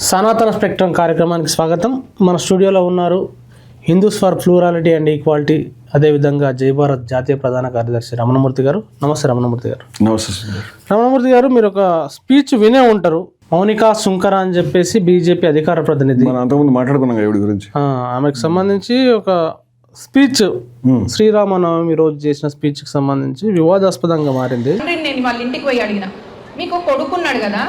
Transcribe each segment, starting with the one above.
సనాతన స్పెక్ట్రమ్ కార్యక్రమానికి స్వాగతం. మన స్టూడియోలో ఉన్నారు Hindus for plurality and equality, అదేవిధంగా జై భారత్ జాతీయ ప్రధాన కార్యదర్శి రమణమూర్తి గారు. నమస్తే రమణమూర్తి గారు. నమస్తే రమణమూర్తి గారు, మీరు ఒక స్పీచ్ వినే ఉంటారు. మౌనికా సుంకర అని చెప్పేసి బీజేపీ అధికార ప్రతినిధి, మనం అంతకుముందు మాట్లాడుకున్నాం ఎవరి గురించి. ఆమెకు సంబంధించి ఒక స్పీచ్ శ్రీరామనవమి రోజు చేసిన స్పీచ్కి సంబంధించి వివాదాస్పదంగా మారింది. నేను వాళ్ళ ఇంటికి పోయి అడిగిన, మీకు కొడుకున్నాడు కదా,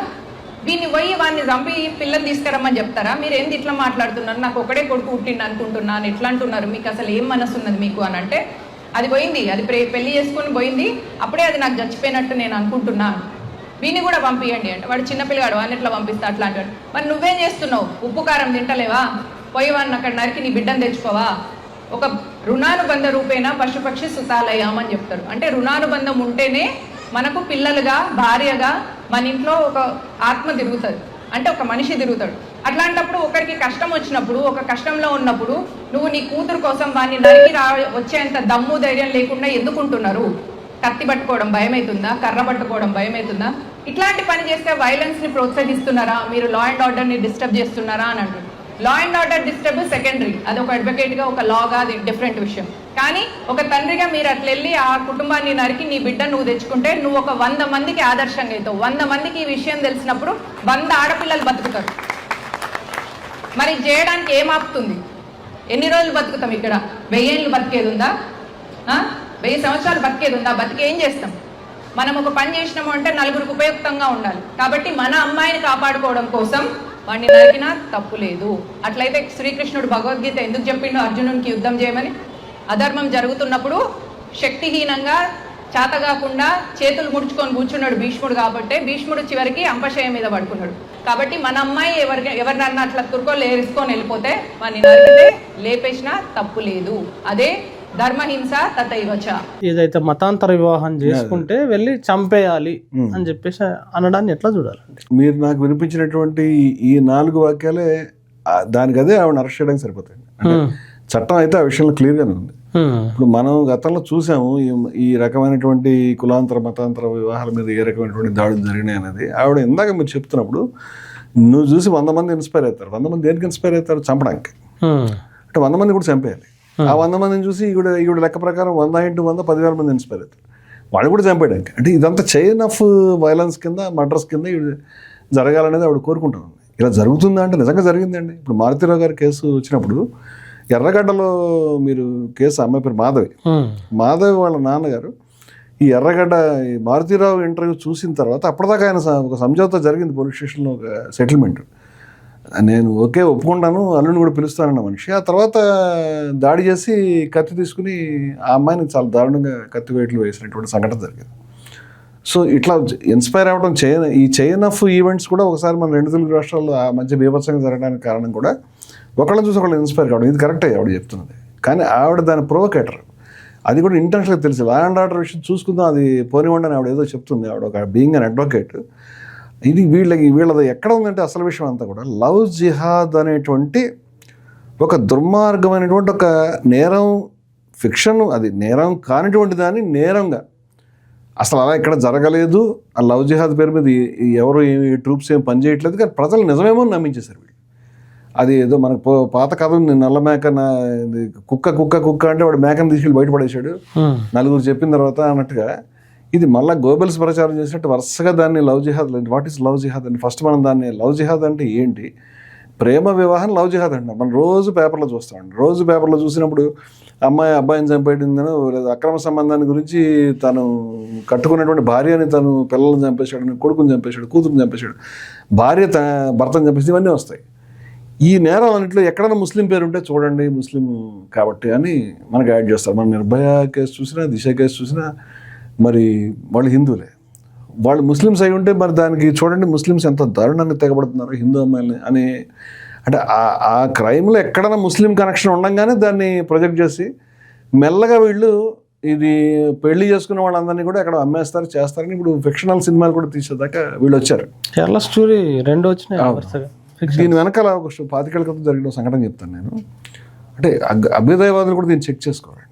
వీడిని పోయి వాడిని చంపి పిల్లలు తీసుకురమ్మని చెప్తారా? మీరు ఏంది ఇట్లా మాట్లాడుతున్నారు? నాకు ఒకడే కొడుకు పుట్టిండు అనుకుంటున్నాను, ఎట్లా అంటున్నారు? మీకు అసలు ఏం మనసు ఉన్నది మీకు అని అంటే, అది పోయింది, అది పెళ్లి చేసుకుని పోయింది, అప్పుడే అది నాకు చచ్చిపోయినట్టు నేను అనుకుంటున్నాను, వీని కూడా పంపించండి అంటే. వాడు చిన్నపిల్లగాడు, వాడిని ఎట్లా పంపిస్తా అట్లా అంటాడు. మరి నువ్వేం చేస్తున్నావు? ఉప్పు కారం తింటలేవా? పోయి వాడిని అక్కడ నరికి నీ బిడ్డను తెచ్చుకోవా? ఒక రుణానుబంధ రూపేణ పశుపక్షి సుతాలయం అని చెప్తారు. అంటే రుణానుబంధం ఉంటేనే మనకు పిల్లలుగా, భార్యగా మన ఇంట్లో ఒక ఆత్మ తిరుగుతుంది, అంటే ఒక మనిషి తిరుగుతాడు. అట్లాంటప్పుడు ఒకరికి కష్టం వచ్చినప్పుడు, ఒక కష్టంలో ఉన్నప్పుడు నువ్వు నీ కూతురు కోసం వాడిని నరికి వచ్చేంత దమ్ము ధైర్యం లేకుండా ఎందుకుంటున్నారు? కత్తి పట్టుకోవడం భయమవుతుందా? కర్ర పట్టుకోవడం భయమవుతుందా? ఇట్లాంటి పని చేస్తే వైలెన్స్ని ప్రోత్సహిస్తున్నారా? మీరు లా అండ్ ఆర్డర్ని డిస్టర్బ్ చేస్తున్నారా అని అంటారు. Law and order disturb secondary, అది ఒక అడ్వకేట్గా, ఒక లాగా అది డిఫరెంట్ విషయం. కానీ ఒక తండ్రిగా మీరు అట్లా వెళ్ళి ఆ కుటుంబాన్ని నరికి నీ బిడ్డ నువ్వు తెచ్చుకుంటే నువ్వు ఒక 100 మందికి ఆదర్శంగా అవుతావు. 100 మందికి ఈ విషయం తెలిసినప్పుడు 100 ఆడపిల్లలు బతుకుతారు. మరి చేయడానికి ఏం ఆపుతుంది? ఎన్ని రోజులు బతుకుతాం ఇక్కడ? 1000 ఏళ్ళు బతికేది ఉందా? 1000 సంవత్సరాలు బతికేది ఉందా? బతికి ఏం చేస్తాం? మనం ఒక పని చేసినాము అంటే నలుగురికి ఉపయుక్తంగా ఉండాలి. కాబట్టి మన అమ్మాయిని కాపాడుకోవడం కోసం వాడిని నరికినా తప్పు లేదు. అట్లయితే శ్రీకృష్ణుడు భగవద్గీత ఎందుకు చెప్పిండు అర్జునునికి యుద్ధం చేయమని? అధర్మం జరుగుతున్నప్పుడు శక్తిహీనంగా, చేతగాకుండా చేతులు ముడుచుకొని కూర్చున్నాడు భీష్ముడు. కాబట్టి భీష్ముడు చివరికి అంపశయం మీద పడుకున్నాడు. కాబట్టి మన అమ్మాయి ఎవరినన్నా అట్లా తుర్కోలు ఏరుసుకొని వెళ్ళిపోతే వాడిని నరికితే లేపేసినా తప్పు లేదు. అదే ధర్మహింస తథైవచ. ఏదైతే మతాంతర వివాహం చేసుకుంటే వెళ్ళి చంపేయాలి అని చెప్పేసి అనడాన్ని ఎట్లా చూడాలండి? మీరు నాకు వినిపించినటువంటి ఈ 4 వాక్యాలే దానికి అదే ఆవిడ అరెస్ట్ చేయడానికి సరిపోతాయి. అంటే చట్టం అయితే ఆ విషయంలో క్లియర్గానే ఉంది. ఇప్పుడు మనం గతంలో చూసాము ఈ రకమైనటువంటి కులాంతర మతాంతర వివాహాల మీద ఏ రకమైనటువంటి దాడులు జరిగినాయి అనేది. ఆవిడ ఇందాక మీరు చెప్తున్నప్పుడు నువ్వు చూసి 100 మంది ఇన్స్పైర్ అవుతారు. 100 మంది దేనికి ఇన్స్పైర్ అవుతారు? చంపడానికి. అంటే 100 మంది కూడా చంపేయాలి. ఆ 100 మందిని చూసి ఈవిడ లెక్క ప్రకారం 100 × 100 10,000 మంది ఇన్స్పైర్ అవుతారు. వాళ్ళు కూడా చంపేయడానికి. అంటే ఇదంతా చైన్ ఆఫ్ వైలెన్స్ కింద, మర్డర్స్ కింద జరగాలనేది ఆవిడ కోరుకుంటుంది. ఇలా జరుగుతుందా అంటే నిజంగా జరిగిందండి. ఇప్పుడు మారుతిరావు గారి కేసు వచ్చినప్పుడు ఎర్రగడ్డలో మీరు కేసు, అమ్మాయి పేరు మాధవి వాళ్ళ నాన్నగారు ఈ ఎర్రగడ్డ మారుతిరావు ఇంటర్వ్యూ చూసిన తర్వాత అప్పటిదాకా ఆయన ఒక సమझौता జరిగింది పోలీస్ స్టేషన్లో, ఒక సెటిల్మెంట్. నేను ఓకే ఒప్పుకుంటాను, అల్లుని కూడా పిలుస్తానన్న మనిషి ఆ తర్వాత దాడి చేసి కత్తి తీసుకుని ఆ అమ్మాయిని చాలా దారుణంగా కత్తి వేట్లు వేసినటువంటి సంఘటన జరిగింది. సో ఇట్లా ఇన్స్పైర్ అవ్వడం ఈ చైన్ ఆఫ్ ఈవెంట్స్ కూడా ఒకసారి మన 2 తెలుగు రాష్ట్రాల్లో ఆ మధ్య బీభత్సంగా జరగడానికి కారణం కూడా ఒకళ్ళని చూసి ఒకళ్ళు ఇన్స్పైర్ కావడం. ఇది కరెక్టే ఆవిడ చెప్తున్నది. కానీ ఆవిడ దాని ప్రొవోకేటర్, అది కూడా ఇంటెన్షన్గా తెలిసి లా అండ్ ఆర్డర్ విషయం చూసుకుందాం, అది పోనివ్వండి అని ఆవిడ ఏదో చెప్తుంది. ఆవిడ ఒక బీయింగ్ అన్ అడ్వకేట్. ఇది వీళ్ళది ఎక్కడ ఉందంటే అసలు విషయం అంతా కూడా లవ్ జిహాద్ అనేటువంటి ఒక దుర్మార్గమైనటువంటి ఒక నేరం, ఫిక్షన్, అది నేరం కానిటువంటి దాన్ని నేరంగా, అసలు అలా ఇక్కడ జరగలేదు, ఆ లవ్ జిహాద్ పేరు మీద ఎవరు ఏమి ట్రూప్స్ ఏమి పనిచేయట్లేదు, కానీ ప్రజలు నిజమేమో నమ్మించేశారు వీళ్ళు. అది ఏదో మనకు పాత కథలు, నల్ల మేక కుక్క కుక్క కుక్క అంటే వాడు మేకను తీసుకెళ్ళి బయటపడేశాడు, నలుగురు చెప్పిన తర్వాత అన్నట్టుగా ఇది మళ్ళీ గోబెల్స్ ప్రచారం చేసినట్టు వరుసగా దాన్ని love jihad. What is love jihad అని ఫస్ట్ మనం దాన్ని, లవ్ జిహాద్ అంటే ఏంటి, ప్రేమ వివాహం లవ్ జిహాద్ అంటున్నాం. మనం రోజు పేపర్లో చూస్తామండి. రోజు పేపర్లో చూసినప్పుడు అమ్మాయి అబ్బాయిని చంపేయడిందనో, లేదా అక్రమ సంబంధాన్ని గురించి తను కట్టుకున్నటువంటి భార్యని తను పిల్లల్ని చంపేశాడు, కొడుకుని చంపేశాడు, కూతురుని చంపేశాడు, భార్య భర్తను చంపేసి ఇవన్నీ వస్తాయి. ఈ నేరాలన్నింటిలో ఎక్కడైనా ముస్లిం పేరు ఉంటే చూడండి, ముస్లిం కాబట్టి అని మనకు యాడ్ చేస్తారు. మన నిర్భయ కేసు చూసినా, దిశ కేసు చూసినా మరి వాళ్ళు హిందువులే, వాళ్ళు ముస్లిమ్స్ అయి ఉంటే మరి దానికి చూడండి ముస్లిమ్స్ ఎంత దారుణంగా తెగబడుతున్నారు హిందూ అమ్మాయిలని అని. అంటే ఆ క్రైమ్లో ఎక్కడైనా ముస్లిం కనెక్షన్ ఉండగానే దాన్ని ప్రొజెక్ట్ చేసి మెల్లగా వీళ్ళు ఇది పెళ్లి చేసుకున్న వాళ్ళందరినీ కూడా ఎక్కడ అమ్మేస్తారు, చేస్తారని ఇప్పుడు ఫిక్షనల్ సినిమాలు కూడా తీసేదాకా వీళ్ళు వచ్చారు. కేరళ స్టోరీ 2 వచ్చినాయి. దీని వెనకాల ఒక 25 ఏళ్ల క్రితం జరిగిన సంఘటన చెప్తాను నేను. అంటే అభ్యుదయవాదులు కూడా దీన్ని చెక్ చేసుకోవాలి.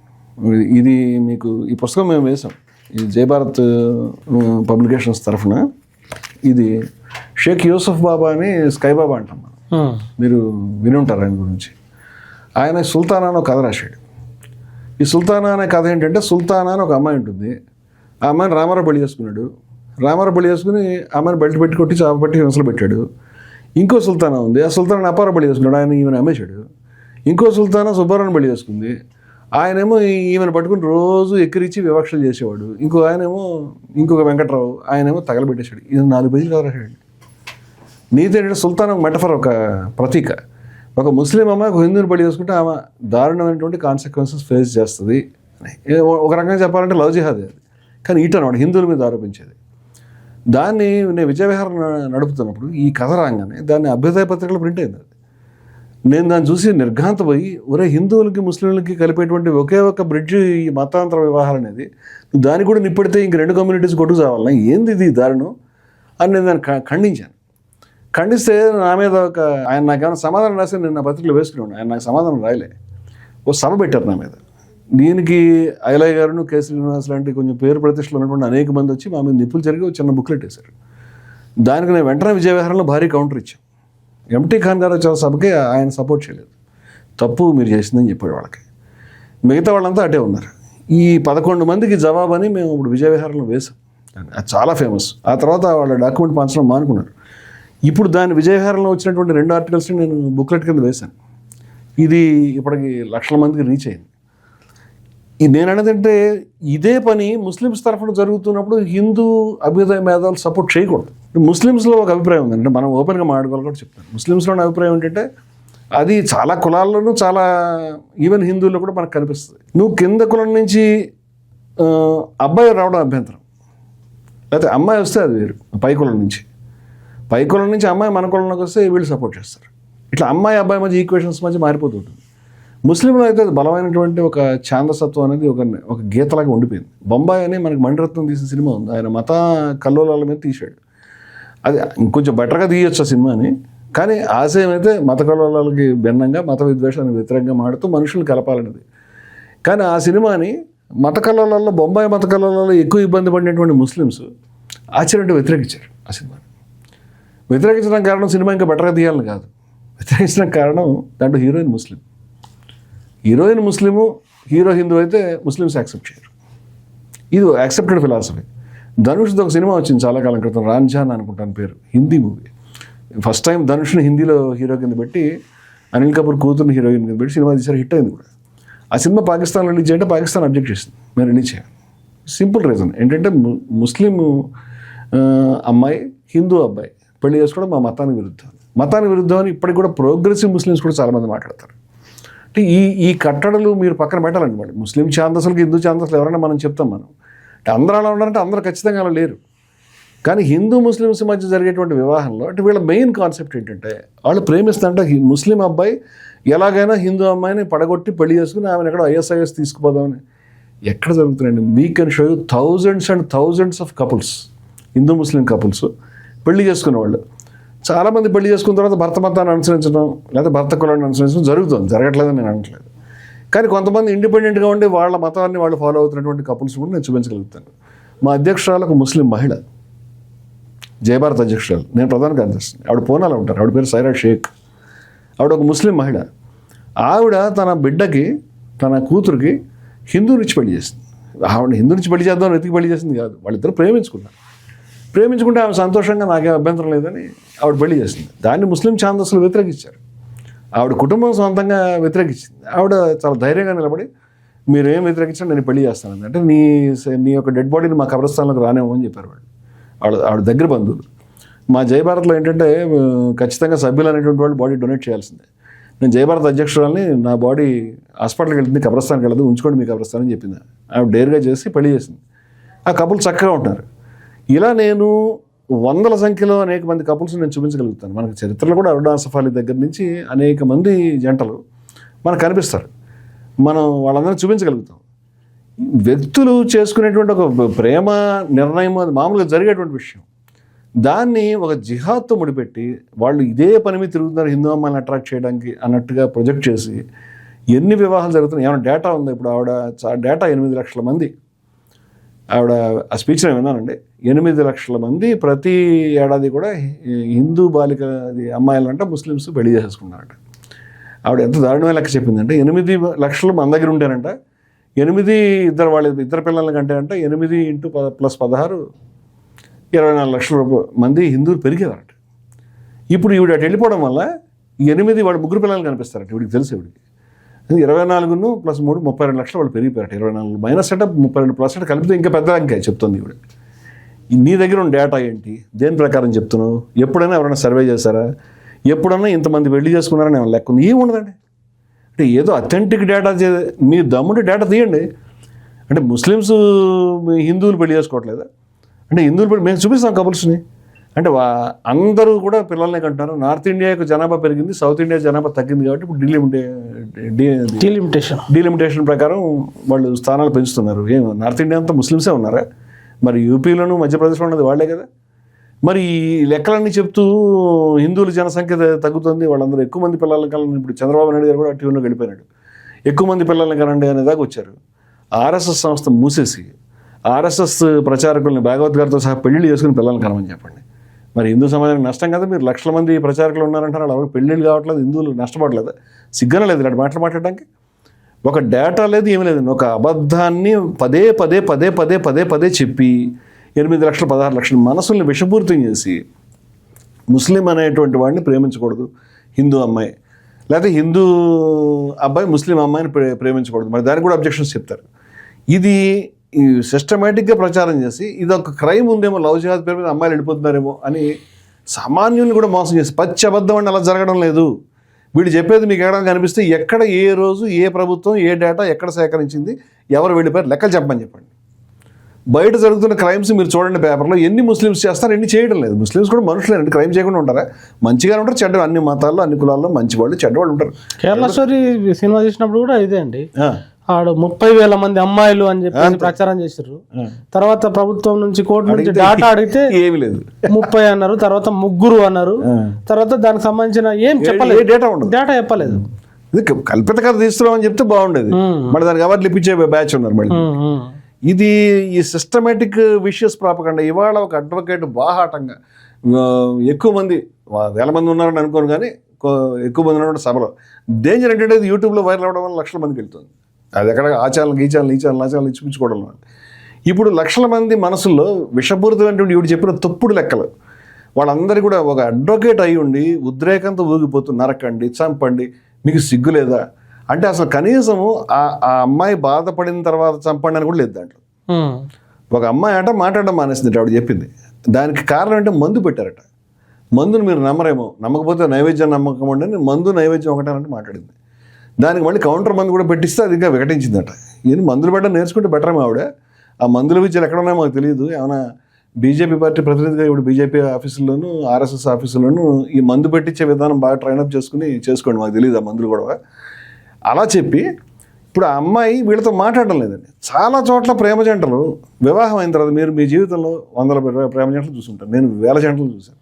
ఇది మీకు ఈ పుస్తకం మేము వేసాం, ఈ జై భారత్ పబ్లికేషన్స్ తరఫున. ఇది షేక్ యూసఫ్ బాబా అని స్కై బాబా అంటాం మనం. మీరు విని ఉంటారు ఆయన గురించి. ఆయన సుల్తానా అని ఒక కథ రాశాడు. ఈ సుల్తానా అనే కథ ఏంటంటే, సుల్తానా అని ఒక అమ్మాయి ఉంటుంది. ఆ అమ్మాయిని రామారావు పెళ్లి చేసుకున్నాడు. రామారావు పెళ్లి చేసుకుని అమ్మాయిని బెల్ట్ పెట్టి కొట్టి చాప పెట్టి హింసలు పెట్టాడు. ఇంకో సుల్తానా ఉంది. ఆ సుల్తానా అప్పారావు పెళ్లి చేసుకున్నాడు. ఆయన ఈమెను అమ్మేశాడు. ఇంకో సుల్తానా సుబ్బారావుని పెళ్లి చేసుకుంది. ఆయనేమో ఈమెను పట్టుకుని రోజు ఎక్కిరిచ్చి వివక్షలు చేసేవాడు. ఇంకొక వెంకట్రావు ఆయనేమో తగలబెట్టేశాడు. ఇది 4 పేజీలు కథ రాశాడు. నీతి ఏంటంటే, సుల్తాన్ ఒక మెటఫర్, ఒక ప్రతీక. ఒక ముస్లిం అమ్మాయి ఒక హిందువుని పెళ్లి చేసుకుంటే ఆమె దారుణమైనటువంటి కాన్సిక్వెన్సెస్ ఫేస్ చేస్తుంది. ఒక రకంగా చెప్పాలంటే లవ్ జిహాద్ అది. కానీ అనమాట హిందువుల మీద ఆరోపించేది. దాన్ని నేను విజయవిహారం నడుపుతున్నప్పుడు ఈ కథ రాగానే దాన్ని అభ్యుదయ పత్రికలో ప్రింట్ అయింది. అది నేను దాన్ని చూసి నిర్ఘాంతపోయి, ఒరే హిందువులకి ముస్లింలకి కలిపేటువంటి ఒకే ఒక బ్రిడ్జ్ ఈ మతాంతర వివాహాలు అనేది, దాన్ని కూడా నిప్పెడితే ఇంక 2 కమ్యూనిటీస్ కొట్టుకు చావాలన్నా ఏంది ఇది దారుణం అని నేను దాన్ని ఖండించాను. ఖండిస్తే నా మీద ఆయన నాకేమైనా సమాధానం రాసి నేను నా పత్రికలో వేసుకున్నాను. ఆయన నాకు సమాధానం రాయలే. ఓ సభ పెట్టారు నా మీద. దీనికి ఐలయ్య గారు, కె శ్రీనివాస్ లాంటి కొంచెం పేరు ప్రతిష్టలు ఉన్నటువంటి అనేక మంది వచ్చి మా మీద నిప్పులు జరిగి చిన్న బుక్లెట్ వేశారు. దానికి నేను వెంటనే విజయవిహారంలో భారీ కౌంటర్ ఇచ్చాను. ఎంటీ ఖాన్ గారు వచ్చే సభకి ఆయన సపోర్ట్ చేయలేదు. తప్పు మీరు చేసిందని చెప్పాడు వాళ్ళకి. మిగతా వాళ్ళంతా అటే ఉన్నారు. ఈ 11 మందికి జవాబని మేము ఇప్పుడు విజయవిహారంలో వేసాం. అది చాలా ఫేమస్. ఆ తర్వాత వాళ్ళ డాక్యుమెంట్ పంచడం మానుకున్నారు. ఇప్పుడు దాని విజయవిహారంలో వచ్చినటువంటి 2 ఆర్టికల్స్ని నేను బుక్లెట్ కింద వేశాను. ఇది ఇప్పటికి లక్షల మందికి రీచ్ అయింది. నేను అనేదంటే, ఇదే పని ముస్లిమ్స్ తరఫున జరుగుతున్నప్పుడు హిందూ అభ్యుదయ మేధావులు సపోర్ట్ చేయకూడదు. ముస్లిమ్స్లో ఒక అభిప్రాయం ఉంది, అంటే మనం ఓపెన్గా మాట్లాడుకోవాలి కూడా చెప్తాను. ముస్లిమ్స్లోని అభిప్రాయం ఏంటంటే, అది చాలా కులాల్లోనూ, చాలా ఈవెన్ హిందువుల్లో కూడా మనకు కనిపిస్తుంది. నువ్వు కింద కులం నుంచి అబ్బాయి రావడం అభ్యంతరం, లేకపోతే అమ్మాయి వస్తే అది వేరు. పై కులం నుంచి అమ్మాయి మన కులంలోకి వస్తే వీళ్ళు సపోర్ట్ చేస్తారు. ఇట్లా అమ్మాయి అబ్బాయి మధ్య ఈక్వేషన్స్ మధ్య మారిపోతూ ఉంటుంది. ముస్లింలో అయితే బలమైనటువంటి ఒక ఛాందసత్వం అనేది ఒక గీతలాగా ఉండిపోయింది. బొంబాయి అని మనకి మణిరత్నం తీసిన సినిమా ఉంది. ఆయన మత కల్లోలాల మీద తీశాడు. అది ఇంకొంచెం బెటర్గా తీయొచ్చు ఆ సినిమాని. కానీ ఆశయం అయితే మత కల్లోలాలకి భిన్నంగా, మత విద్వేషానికి వ్యతిరేకంగా మాడుతూ మనుషులు కలపాలనేది. కానీ ఆ సినిమాని మత కల్లోలాల్లో, బొంబాయి మత కల్లోలాల్లో ఎక్కువ ఇబ్బంది పడినటువంటి ముస్లిమ్స్ ఆశ్చర్యంగా వ్యతిరేకించారు ఆ సినిమాని. వ్యతిరేకించడం కారణం సినిమా ఇంకా బెటర్గా తీయాలని కాదు. వ్యతిరేకించడం కారణం దాంట్లో హీరోయిన్ ముస్లిము, హీరో హిందూ అయితే ముస్లిమ్స్ యాక్సెప్ట్ చేయరు. ఇది యాక్సెప్టెడ్ ఫిలాసఫీ. ధనుష్ది ఒక సినిమా వచ్చింది చాలా కాలం క్రితం, రాంజాన్ అనుకుంటాను పేరు, హిందీ మూవీ. ఫస్ట్ టైం ధనుష్ని హిందీలో హీరో కింద పెట్టి, అనిల్ కపూర్ కూతురుని హీరోయిన్ కింద పెట్టి సినిమా తీసారు. హిట్ అయింది కూడా. ఆ సినిమా పాకిస్తాన్ రిలీజ్ చేయంటే పాకిస్తాన్ అబ్జెక్ట్ చేసింది, మేము రిలీజ్ చేయాలి. సింపుల్ రీజన్ ఏంటంటే, ముస్లిం అమ్మాయి హిందూ అబ్బాయి పెళ్లి చేసుకోవడం మా మతానికి విరుద్ధం అని ఇప్పటికి కూడా ప్రోగ్రెసివ్ ముస్లిమ్స్ కూడా చాలామంది మాట్లాడతారు. అంటే ఈ కట్టడలు మీరు పక్కన పెట్టాలండి. మళ్ళీ ముస్లిం ఛాందసులకి హిందూ ఛాందసులు ఎవరైనా మనం చెప్తాం. మనం అంటే అందరూ అలా ఉన్నారంటే అందరూ ఖచ్చితంగా అలా లేరు. కానీ హిందూ ముస్లిమ్స్ మధ్య జరిగేటువంటి వివాహంలో అంటే వీళ్ళ మెయిన్ కాన్సెప్ట్ ఏంటంటే, వాళ్ళు ప్రేమిస్తుంటే ముస్లిం అబ్బాయి ఎలాగైనా హిందూ అమ్మాయిని పడగొట్టి పెళ్లి చేసుకుని ఆమెను ఎక్కడ ISIS తీసుకుపోదామని ఎక్కడ జరుగుతున్నాయండి. We can show you thousands and thousands of couples, Hindu Muslim couples పెళ్లి చేసుకునే వాళ్ళు. చాలామంది పెళ్లి చేసుకున్న తర్వాత భర్త మతాన్ని అనుసరించడం లేదా భర్త కులాన్ని అనుసరించడం జరుగుతుంది, జరగట్లేదని నేను అనట్లేదు. కానీ కొంతమంది ఇండిపెండెంట్గా ఉండి వాళ్ళ మతాన్ని వాళ్ళు ఫాలో అవుతున్నటువంటి కపుల్స్ కూడా నేను చూపించగలుగుతాను. మా అధ్యక్షురాలు ఒక ముస్లిం మహిళ, జయభారత్ అధ్యక్షురాలు, నేను ప్రధాన కార్యదర్శి. ఆవిడ పూనాలో ఉంటారు. ఆవిడ పేరు సైరా షేక్. ఆవిడ ఒక ముస్లిం మహిళ. ఆవిడ తన బిడ్డకి, తన కూతురికి హిందూనిచ్చి పెళ్లి చేసింది. ఆవిడ హిందూనిచ్చి పెళ్లి చేద్దామని వెతికి పెళ్లి చేసింది కాదు, వాళ్ళిద్దరు ప్రేమించుకుంటే ఆమె సంతోషంగా నాకేం అభ్యంతరం లేదని ఆవిడ పెళ్లి చేసింది. దాన్ని ముస్లిం ఛాందసులు వ్యతిరేకించారు. ఆవిడ కుటుంబం సొంతంగా వ్యతిరేకించింది. ఆవిడ చాలా ధైర్యంగా నిలబడి, మీరు ఏం వ్యతిరేకించండి, నేను పెళ్లి చేస్తాను అంటే, నీ యొక్క డెడ్ బాడీని మా కబ్రస్థానంలోకి రానేమో అని చెప్పారు ఆవిడ దగ్గర బంధువులు. మా జయభారత్లో ఏంటంటే ఖచ్చితంగా సభ్యులు అనేటువంటి వాళ్ళు బాడీ డొనేట్ చేయాల్సిందే. నేను జయభారత్ అధ్యక్షురాలని, నా బాడీ హాస్పిటల్కి వెళ్తుంది, కబ్రస్థానికి వెళ్ళదు, ఉంచుకోండి మీ కబ్రస్థానం చెప్పింది. ఆవిడ డేర్గా చేసి పెళ్లి చేసింది. ఆ కపుల్ చక్కగా ఉంటారు. ఇలా నేను వందల సంఖ్యలో అనేక మంది కపుల్స్ నేను చూపించగలుగుతాను. మనకు చరిత్రలో కూడా అరుణ్ ఆసిఫ్ అలీ దగ్గర నుంచి అనేక మంది జంటలు మనకు కనిపిస్తారు. మనం వాళ్ళందరినీ చూపించగలుగుతాం. వ్యక్తులు చేసుకునేటువంటి ఒక ప్రేమ నిర్ణయం అది మామూలుగా జరిగేటువంటి విషయం. దాన్ని ఒక జిహాద్తో ముడిపెట్టి వాళ్ళు ఇదే పని మీద తిరుగుతున్నారు హిందూ అమ్మాయిని అట్రాక్ట్ చేయడానికి అన్నట్టుగా ప్రొజెక్ట్ చేసి ఎన్ని వివాహాలు జరుగుతున్నాయి. ఏమైనా డేటా ఉందా? ఇప్పుడు ఆవిడ డేటా 8 లక్షల మంది ఆవిడ ఆ స్పీచ్లో విన్నానండి. 8 లక్షల మంది ప్రతి ఏడాది కూడా హిందూ బాలిక అమ్మాయిలంట ముస్లిమ్స్ పెళ్లి చేసేసుకున్నారంట. ఆవిడ ఎంత దారుణమైన లెక్క చెప్పిందంటే 8 లక్షలు మన దగ్గర ఉంటారంట, 8 ఇద్దరు పిల్లల కంటే అంటే 8 × 16 24 లక్షల మంది హిందువులు పెరిగేవారట. ఇప్పుడు ఈవిడ అటు వెళ్ళిపోవడం వల్ల 8 వాళ్ళ 3 పిల్లలు కనిపిస్తారట. ఈవిడికి తెలుసు, ఈవిడికి 24 + 3 32 లక్షలు వాళ్ళు పెరిగిపోయారట. 24 మైనస్ అంటే 32% కలిపితే ఇంకా పెద్ద అంకే చెప్తుంది ఈవిడ. నీ దగ్గర ఉన్న డేటా ఏంటి, దేని ప్రకారం చెప్తున్నావు, ఎప్పుడైనా ఎవరైనా సర్వే చేశారా, ఎప్పుడన్నా ఇంతమంది పెళ్లి చేసుకున్నారని ఏమైనా లెక్క ఉంది? ఏమి ఉండదండి. అంటే ఏదో అథెంటిక్ డేటా మీ దమ్ముంటే డేటా తీయండి. అంటే ముస్లిమ్స్ హిందువులు పెళ్లి చేసుకోవట్లేదా? అంటే హిందువులు పెళ్లి మేము చూపిస్తాం కపుల్స్ని. అంటే అందరూ కూడా పిల్లల్ని కంటున్నారు. నార్త్ ఇండియాకు జనాభా పెరిగింది, సౌత్ ఇండియా జనాభా తగ్గింది కాబట్టి ఇప్పుడు డీలిమిటేషన్ ప్రకారం వాళ్ళు స్థానాలు పెంచుతున్నారు. ఏం నార్త్ ఇండియా అంతా ముస్లిమ్సే ఉన్నారా? మరి యూపీలోను మధ్యప్రదేశ్లో ఉన్నది వాళ్ళే కదా. మరి ఈ లెక్కలన్నీ చెప్తూ హిందువుల జనసంఖ్య తగ్గుతుంది, వాళ్ళందరూ ఎక్కువ మంది పిల్లల్ని కలండి. ఇప్పుడు చంద్రబాబు నాయుడు గారు కూడా టీవీలో వెళ్ళిపోయినాడు. ఎక్కువ మంది పిల్లల్ని కలండి అనేదాకా వచ్చారు. ఆర్ఎస్ఎస్ సంస్థ మూసేసి ఆర్ఎస్ఎస్ ప్రచారకుల్ని భాగవత్ గారితో సహా పెళ్లిళ్ళు చేసుకుని పిల్లల్ని కలమని చెప్పండి. మరి హిందూ సమాజానికి నష్టం కదా. మీరు లక్షల మంది ప్రచారకులు ఉన్నారంటారు, వాళ్ళు ఎవరికి పెళ్ళిళ్ళు కావట్లేదు, హిందువులు నష్టపడలేదు, సిగ్గున లేదు ఇలాంటి మాటలు మాట్లాడడానికి. ఒక డేటా లేదు, ఏమీ లేదు. ఒక అబద్ధాన్ని పదే చెప్పి 8 లక్షలు 16 లక్షల మనసుల్ని విషపూరితం చేసి ముస్లిం అనేటువంటి వాడిని ప్రేమించకూడదు హిందూ అమ్మాయి, లేకపోతే హిందూ అబ్బాయి ముస్లిం అమ్మాయిని ప్రేమించకూడదు. మరి దానికి కూడా అబ్జెక్షన్స్ చెప్తారు. ఇది సిస్టమేటిక్గా ప్రచారం చేసి ఇది ఒక క్రైమ్ ఉందేమో, లవ్ జిహాద్ పేరు మీద అమ్మాయిలు వెళ్ళిపోతున్నారేమో అని సామాన్యుల్ని కూడా మోసం చేసి పచ్చి అబద్ధం అని అలా జరగడం లేదు. వీడు చెప్పేది మీకు ఎక్కడ కనిపిస్తే ఎక్కడ ఏ రోజు ఏ ప్రభుత్వం ఏ డేటా ఎక్కడ సేకరించింది, ఎవరు వెళ్ళిపోయారు లెక్కలు చెప్పండి. బయట జరుగుతున్న క్రైమ్స్ మీరు చూడండి పేపర్లో, ఎన్ని ముస్లిమ్స్ చేస్తారు, ఎన్ని చేయడం లేదు. ముస్లిమ్స్ కూడా మనుషులేనండి, క్రైమ్ చేయకుండా ఉంటారా? మంచిగానే ఉంటారు, చెడ్డ అన్ని మతాల్లో అన్ని కులాల్లో మంచి వాళ్ళు చెడ్డవాళ్ళు ఉంటారు. కేరళ స్టోరీ సినిమా చేసినప్పుడు కూడా ఇదే అండి. ఆడు 30,000 మంది అమ్మాయిలు అని చెప్పి ప్రచారం చేశారు. తర్వాత ప్రభుత్వం నుంచి కోర్టు నుంచి డేటా అడిగితే ఏమి లేదు, 30 అన్నారు, తర్వాత 3 అన్నారు, తర్వాత దానికి సంబంధించిన ఏం చెప్పలేదు, డేటా చెప్పలేదు. ఇది కల్పిత కథ తీస్తున్నామని చెప్తే బాగుండేది. మళ్ళీ దానికి అవార్డులు ఇప్పించే బ్యాచ్ ఉన్నారు మళ్ళీ. ఇది ఈ సిస్టమేటిక్ విషియస్ ప్రాపగండా. ఇవాళ ఒక అడ్వకేట్ బాహాటంగా ఎక్కువ మంది 1000 మంది ఉన్నారని అనుకోను, కానీ ఎక్కువ మంది ఉన్న సభలో డేంజర్ ఏంటంటే యూట్యూబ్లో వైరల్ అవ్వడం వల్ల లక్షల మందికి వెళ్తుంది. అది ఎక్కడ ఆచారాలు ఇచ్చిపుచ్చుకోవడం. ఇప్పుడు లక్షల మంది మనసుల్లో విషపూరితమైనటువంటి ఇవి చెప్పిన తప్పుడు లెక్కలు. వాళ్ళందరూ కూడా ఒక అడ్వకేట్ అయి ఉండి ఉద్రేకంతో ఊగిపోతూ నరకండి, చంపండి, మీకు సిగ్గు లేదా అంటే అసలు కనీసము ఆ అమ్మాయి బాధపడిన తర్వాత చంపండి అని కూడా లేదు దాంట్లో. ఒక అమ్మాయి అంట మాట్లాడడం మానేసింది ఆవిడ చెప్పింది. దానికి కారణం అంటే మందు పెట్టారట. మందును మీరు నమ్మరేమో, నమ్మకపోతే నైవేద్యం నమ్మకం ఉండని మందు నైవేద్యం ఒకటేనంటే మాట్లాడింది. దానికి మళ్ళీ కౌంటర్ మందు కూడా పెట్టిస్తే అది ఇంకా వికటించిందట. ఈయన మందులు పెట్టడం నేర్చుకుంటే బెటరేమో ఆవిడ. ఆ మందుల విద్యలు ఎక్కడ ఉన్నాయో మాకు తెలియదు. ఏమైనా బీజేపీ పార్టీ ప్రతినిధిగా ఇప్పుడు బీజేపీ ఆఫీసుల్లోనూ ఆర్ఎస్ఎస్ ఆఫీసుల్లోనూ ఈ మందు పెట్టించే విధానం బాగా ట్రైనప్ చేసుకోండి, మాకు తెలియదు ఆ మందులు కూడా. అలా చెప్పి ఇప్పుడు ఆ అమ్మాయి వీళ్ళతో మాట్లాడడం లేదండి. చాలా చోట్ల ప్రేమ జంటలు వివాహం అయిన తర్వాత మీరు మీ జీవితంలో 100 ప్రేమ జంటలు చూసుంటారు, నేను 1000 జంటలు చూశాను.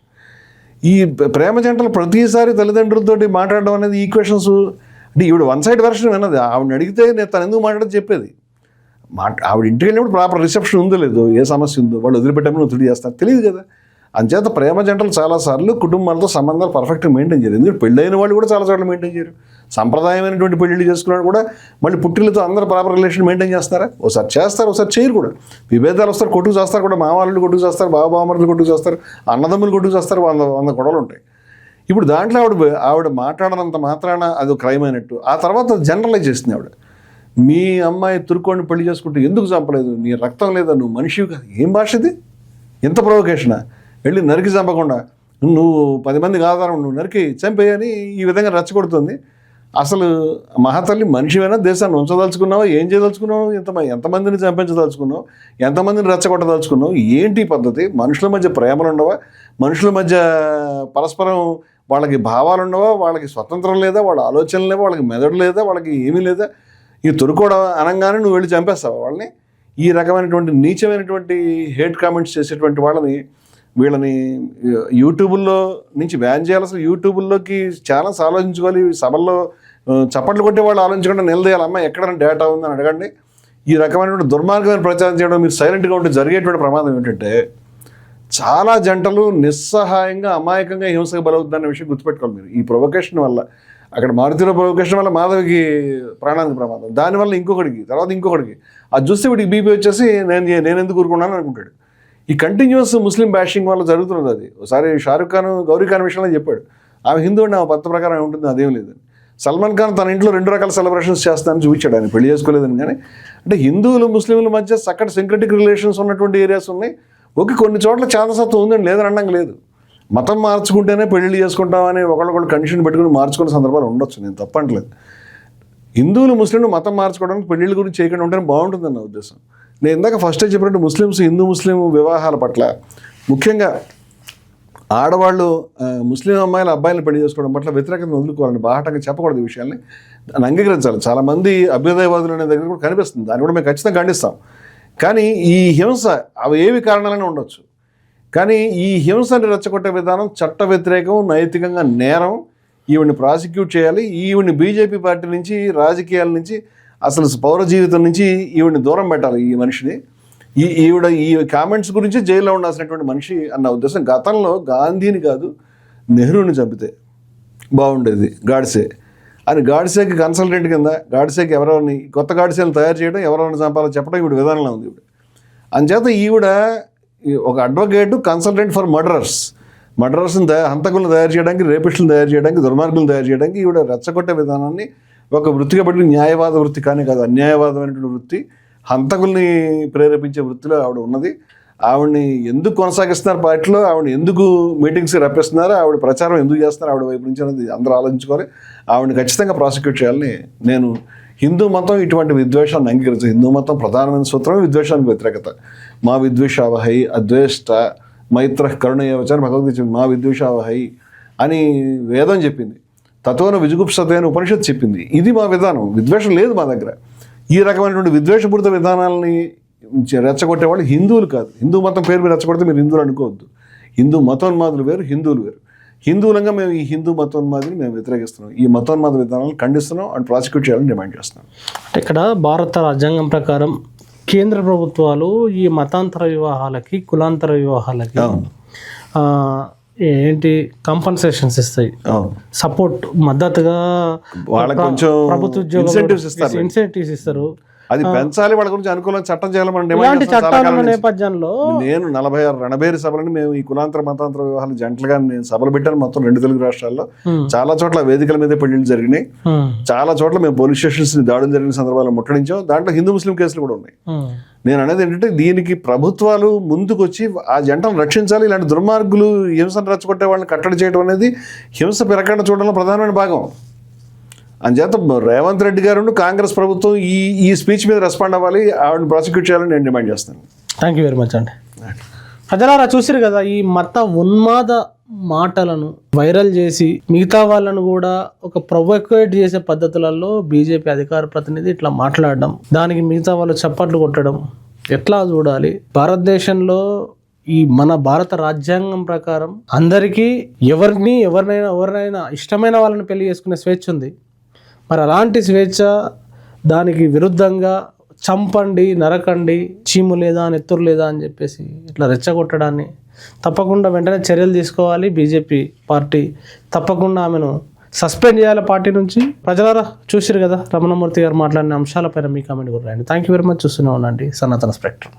ఈ ప్రేమ జంటలు ప్రతిసారి తల్లిదండ్రులతోటి మాట్లాడడం అనేది ఈక్వేషన్స్ అంటే ఈవిడ వన్ సైడ్ వెర్షన్ విన్నది. ఆవిడని అడిగితే నేను తను ఎందుకు మాట్లాడదు చెప్పేది. ఆవిడ ఇంటికి వెళ్ళినప్పుడు ప్రాపర్ రిసెప్షన్ ఉందో లేదో, ఏ సమస్య ఉందో, వాళ్ళు వదిలిపెట్టేప్పుడు ఒత్తిడి చేస్తారు, తెలియదు కదా. అంచేత ప్రేమ జంటలు చాలాసార్లు కుటుంబాలతో సంబంధాలు పర్ఫెక్ట్గా మెయింటైన్ చేయరు. ఎందుకంటే పెళ్ళైన వాళ్ళు కూడా చాలా చోట్ల మెయింటైన్ చేయరు. సంప్రదాయమైనటువంటి పెళ్ళిళ్ళు చేసుకున్నాడు కూడా మళ్ళీ పుట్టిలతో అందరూ ప్రాపర్ రిలేషన్ మెయింటైన్ చేస్తారా? ఒకసారి చేస్తారు, ఒకసారి చేయరు కూడా. విభేదాలు వస్తారు, కొట్టుకు చేస్తారు కూడా. మామూలు కొట్టుకు చేస్తారు, బావబామరులు కొట్టుకు చేస్తారు, అన్నదమ్ములు కొట్టుకు చేస్తారు, 100 గొడవలు ఉంటాయి. ఇప్పుడు దాంట్లో ఆవిడ మాట్లాడనంత మాత్రాన అది క్రైమ్ అయినట్టు. ఆ తర్వాత జనరలైజ్ చేస్తుంది ఆవిడ. మీ అమ్మాయి తురుకోని పెళ్లి చేసుకుంటే ఎందుకు చంపలేదు, నీ రక్తం లేదా, నువ్వు మనిషివి కాదు. ఏం భాష ఇది? ఎంత ప్రొవొకేషనా? వెళ్ళి నరికి చంపకుండా నువ్వు 10 మందికి ఆధారం నువ్వు నరికి చంపేయని ఈ విధంగా రెచ్చగొడుతుంది. అసలు మహాతల్లి మనిషివైనా దేశాన్ని ఉంచదలుచుకున్నావు, ఏం చేయదలుచుకున్నావు, ఎంతమందిని చంపించదలుచుకున్నావు, ఎంతమందిని రెచ్చగొట్టదలుచుకున్నావు, ఏంటి పద్ధతి? మనుషుల మధ్య ప్రేమలు ఉండవా? మనుషుల మధ్య పరస్పరం వాళ్ళకి భావాలు ఉండవా? వాళ్ళకి స్వతంత్రం లేదా? వాళ్ళ ఆలోచనలు లేవా? వాళ్ళకి మెదడు లేదా? వాళ్ళకి ఏమీ లేదా? ఈ తొరుకోవడం అనగానే నువ్వు వెళ్ళి చంపేస్తావు వాళ్ళని. ఈ రకమైనటువంటి నీచమైనటువంటి హేట్ కామెంట్స్ చేసేటువంటి వీళ్ళని యూట్యూబుల్లో నుంచి బ్యాన్ చేయాలి. అసలు యూట్యూబుల్లోకి ఛానల్స్ ఆలోచించుకోవాలి. సభల్లో చప్పట్లు కొట్టే వాళ్ళు ఆలోచించకుండా నిలదీయాలి. అమ్మ ఎక్కడ డేటా ఉందని అడగండి. ఈ రకమైనటువంటి దుర్మార్గమైన ప్రచారం చేయడం, మీరు సైలెంట్గా ఉంటే జరిగేటువంటి ప్రమాదం ఏంటంటే చాలా జంటలు నిస్సహాయంగా అమాయకంగా హింసకు బలవుతుందన్న విషయం గుర్తుపెట్టుకోవాలి మీరు. ఈ ప్రొవొకేషన్ వల్ల, అక్కడ మారుతిలో ప్రొవొకేషన్ వల్ల మాధవికి ప్రాణానికి ప్రమాదం, దానివల్ల ఇంకొకటికి, తర్వాత ఇంకొకటికి, అది చూస్తే వీడికి బీపీ వచ్చేసి నేను ఎందుకు ఊరుకున్నాను అనుకుంటాడు. ఈ కంటిన్యూస్ ముస్లిం బ్యాషింగ్ వల్ల జరుగుతున్నది అది. ఒకసారి షారుఖ్ ఖాన్ గౌరీ ఖాన్ విషయంలో చెప్పాడు, ఆమె హిందూ అండి, ఆమె పద్ధతి ప్రకారం ఉంటుంది, అదేం లేదని. సల్మాన్ ఖాన్ తన ఇంట్లో 2 రకాల సెలబ్రేషన్స్ చేస్తానని చూపించాడు, ఆయన పెళ్లి చేసుకోలేదని. కానీ అంటే హిందువులు ముస్లింల మధ్య చక్కటి సింక్రటిక్ రిలేషన్స్ ఉన్నటువంటి ఏరియాస్ ఉన్నాయి. ఓకే, కొన్ని చోట్ల చాందసత్వం ఉందండి, లేదని అనడం లేదు. మతం మార్చుకుంటేనే పెళ్లి చేసుకుంటామని ఒకళ్ళొకళ్ళు కండిషన్ పెట్టుకుని మార్చుకునే సందర్భాలు ఉండొచ్చు, నేను తప్పట్లేదు. హిందువులు ముస్లింలు మతం మార్చుకోవడానికి పెళ్లిళ్ళ గురించి చేయకుండా ఉంటేనే బాగుంటుందని నా ఉద్దేశం. నేను ఇందాక ఫస్టే చెప్పినట్టు ముస్లిమ్స్ హిందూ ముస్లిం వివాహాల పట్ల, ముఖ్యంగా ఆడవాళ్ళు ముస్లిం అమ్మాయిలు అబ్బాయిలను పెళ్లి చేసుకోవడం పట్ల వ్యతిరేకతను వదులుకోవాలని బాహటంగా చెప్పకూడదు. ఈ విషయాన్ని దాన్ని అంగీకరించాలి. చాలామంది అభ్యుదయవాదులు అనే దగ్గర కూడా కనిపిస్తుంది, దాన్ని కూడా మేము ఖచ్చితంగా ఖండిస్తాం. కానీ ఈ హింస అవి ఏవి కారణాలనే ఉండొచ్చు, కానీ ఈ హింసని రెచ్చగొట్టే విధానం చట్ట వ్యతిరేకం, నైతికంగా నేరం. ఈవిడ్ని ప్రాసిక్యూట్ చేయాలి. ఈవిడ్ని బీజేపీ పార్టీ నుంచి, రాజకీయాల నుంచి, అసలు పౌర జీవితం నుంచి ఈవిడ్ని దూరం పెట్టాలి. ఈ మనిషిని, ఈవిడ ఈ కామెంట్స్ గురించి జైల్లో ఉండాల్సినటువంటి మనిషి అన్న ఉద్దేశం. గతంలో గాంధీని కాదు నెహ్రూని చంపితే బాగుండేది గాడ్సే అని, గాడ్సేకి కన్సల్టెంట్ కింద గాడ్సేకి ఎవరెవరిని కొత్త గాడ్సేలను తయారు చేయడం, ఎవరెవరిని చంపాలో చెప్పడం ఈవిడ విధానంలో ఉంది. ఈవిడ అంచేత ఈవిడ ఒక అడ్వకేట్, కన్సల్టెంట్ ఫర్ మర్డరర్స్ని హంతకులను తయారు చేయడానికి, రేపిస్టులను తయారు చేయడానికి, దుర్మార్గులను తయారు చేయడానికి ఈవిడ రెచ్చగొట్టే విధానాన్ని ఒక వృత్తిగా పెట్టి, న్యాయవాద వృత్తి కానీ కాదు, అన్యాయవాదమైనటువంటి వృత్తి, హంతకుల్ని ప్రేరేపించే వృత్తిలో ఆవిడ ఉన్నది. ఆవిడని ఎందుకు కొనసాగిస్తున్నారు పార్టీలో, ఆవిడ ఎందుకు మీటింగ్స్కి రప్పిస్తున్నారు, ఆవిడ ప్రచారం ఎందుకు చేస్తున్నారు ఆవిడ వైపు నుంచి అనేది అందరూ ఆలోచించుకోవాలి. ఆవిడని ఖచ్చితంగా ప్రాసిక్యూట్ చేయాలని నేను. హిందూ మతం ఇటువంటి విద్వేషాన్ని అంగీకరించదు. హిందూ మతం ప్రధానమైన సూత్రమే విద్వేషానికి వ్యతిరేకత. మా విద్వేషావహై అద్వేష్ట మైత్ర కరుణయవచని భగవద్గీత చెప్పింది. మా విద్వేషావహై అని వేదం చెప్పింది. తత్వన విజుగుప్సతే అని ఉపనిషత్తు చెప్పింది. ఇది మా విధానం. విద్వేషం లేదు మా దగ్గర. ఈ రకమైనటువంటి విద్వేషపూరిత విధానాలని రెచ్చగొట్టేవాళ్ళు హిందువులు కాదు. హిందూ మతం పేరు మీరు రెచ్చగొడితే మీరు హిందువులు అనుకోవద్దు. హిందూ మతోన్మాదులు వేరు, హిందువులు వేరు. హిందువులంగా మేము ఈ హిందూ మతోన్మాదిని మేము వ్యతిరేకిస్తున్నాం. ఈ మతోన్మాద విధానాలను ఖండిస్తున్నాం అండ్ ప్రాసిక్యూట్ చేయాలని డిమాండ్ చేస్తున్నాం. అంటే ఇక్కడ భారత రాజ్యాంగం ప్రకారం కేంద్ర ప్రభుత్వాలు ఈ మతాంతర వివాహాలకి, కులాంతర వివాహాలకి ఏంటి కంపన్సేషన్స్ ఇస్తాయి, సపోర్ట్ మద్దతుగా వాళ్ళకి కొంచెం ప్రభుత్వ ఇన్సెంటివ్స్ ఇస్తారు. అది పెంచాలి, వాళ్ళ గురించి అనుకూలంగా చట్టం చేయాలని మనం ఇలాంటి డిమాండ్ చట్టాల చేస్తాం. నేపథ్యంలో నేను 46 రణబేరి సభలని మేము ఈ కులాంతర మతాంతర వివాహాలు జంటలుగా నేను సభలు పెట్టాను మొత్తం 2 తెలుగు రాష్ట్రాల్లో. చాలా చోట్ల వేదికల మీద పెళ్లిళ్ళు జరిగినాయి. చాలా చోట్ల మేము పోలీస్ స్టేషన్స్ దాడులు జరిగిన సందర్భాలు ముట్టడించాం. దాంట్లో హిందూ ముస్లిం కేసులు కూడా ఉన్నాయి. నేను అనేది ఏంటంటే దీనికి ప్రభుత్వాలు ముందుకొచ్చి ఆ జంటను రక్షించాలి. ఇలాంటి దుర్మార్గులు హింసను రెచ్చగొట్టే వాళ్ళని కట్టడి చేయడం అనేది హింస పెరగకుండా చూడడంలో ప్రధానమైన భాగం. అంచేత రేవంత్ రెడ్డి గారు కాంగ్రెస్ ప్రభుత్వం ఈ స్పీచ్ మీద రెస్పాండ్ అవ్వాలి, ఆవిడని ప్రాసిక్యూట్ చేయాలని నేను డిమాండ్ చేస్తాను. థ్యాంక్ యూ వెరీ మచ్ అండి. ప్రజలారా చూసిరు కదా, ఈ మత ఉన్మాద మాటలను వైరల్ చేసి మిగతా వాళ్ళను కూడా ఒక ప్రొవోకేట్ చేసే పద్ధతులలో బీజేపీ అధికార ప్రతినిధి ఇట్లా మాట్లాడడం, దానికి మిగతా వాళ్ళు చప్పట్లు కొట్టడం ఎట్లా చూడాలి? భారతదేశంలో ఈ మన భారత రాజ్యాంగం ప్రకారం అందరికీ ఎవరినైనా ఇష్టమైన వాళ్ళని పెళ్లి చేసుకునే స్వేచ్ఛ ఉంది. మరి అలాంటి స్వేచ్ఛ దానికి విరుద్ధంగా చంపండి, నరకండి, చీము లేదా నెత్తురు లేదా అని చెప్పేసి ఇట్లా రెచ్చగొట్టడాన్ని తప్పకుండా వెంటనే చర్యలు తీసుకోవాలి. బీజేపీ పార్టీ తప్పకుండా ఆమెను సస్పెండ్ చేయాలి పార్టీ నుంచి. ప్రజలారా చూసిరు కదా రమణమూర్తి గారు మాట్లాడిన అంశాలపైన మీ కామెంట్ కూడా రాయండి. Thank you very much. చూస్తూనే ఉండండి సనాతన స్పెక్ట్రమ్.